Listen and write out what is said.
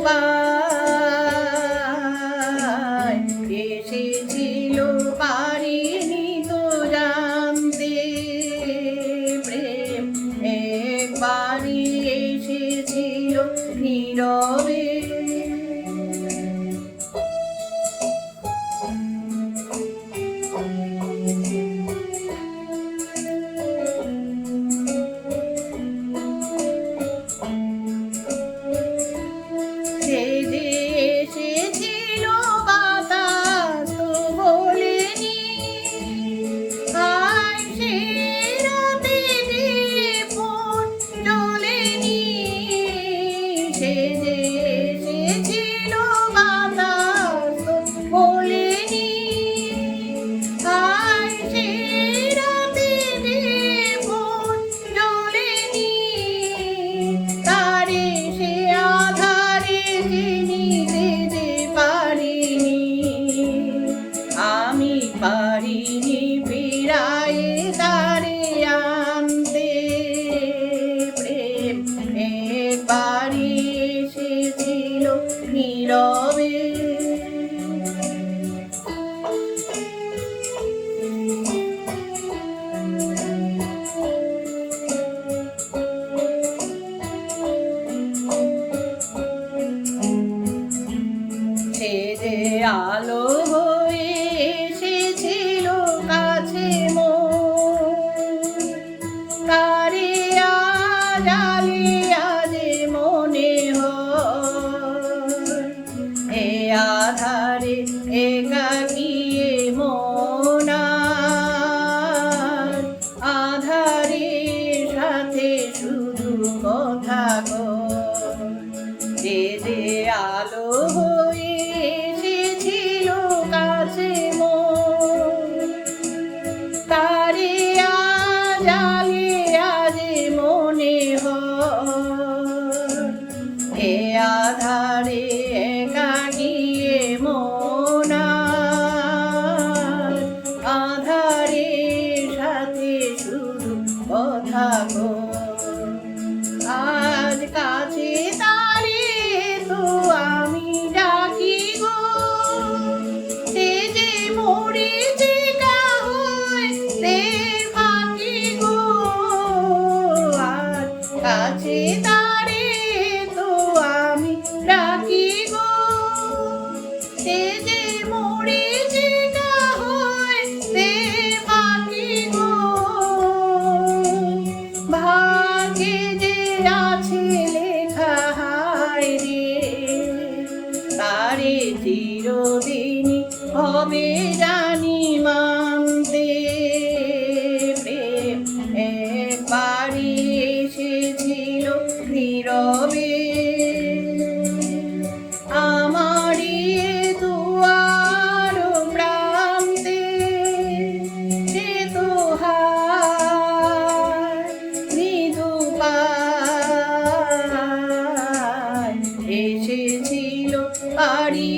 পায় এসেছিল পারিনি তো জানতে প্রেম একবারই এসেছিল নীরবে এসেছিল বাতাস তো বলেনি আর সে রাতে ফোন জ্বলেনি সে যে এসেছিল বাতাস তো বলেনি আর সে রাতে ফোন জ্বলেনি তারে সে আধারে চিনিতে পারিনি আমি পারিনি ফিরায়ে তারে আনতে প্রেম একবারই এসেছিল নীরবে সে যে আলো হয়ে এসেছিল কাছে তারে আজ আলিয়া যে মনে হয় এ আধারে একাকিয়ে মন আধারে সাথে শুধু কথা যে যে আলো হয়ে এসেছিল কাছে তারে আজ আলিয়া যে মনে হয় এ আধারে একাকিয়ে মন আধারে সাথে শুধু কথা আজ কাছে তারে তো আমি ডাকি গো সে যে মরেছে কাহতে ফাঁকি গো আজ কাছে তারে তো আমি ডাকি গো সে যে মরেছে কাহতে ফাঁকি গো ভাগ্যে যে আছে লেখা হায় রে তারে চিরদিনই হবে জানি মানতে প্রেম একবারই এসেছিল নীরবে আমারই দুয়ার প্রান্তে সে তো মৃদু পায় এসেছিল পারি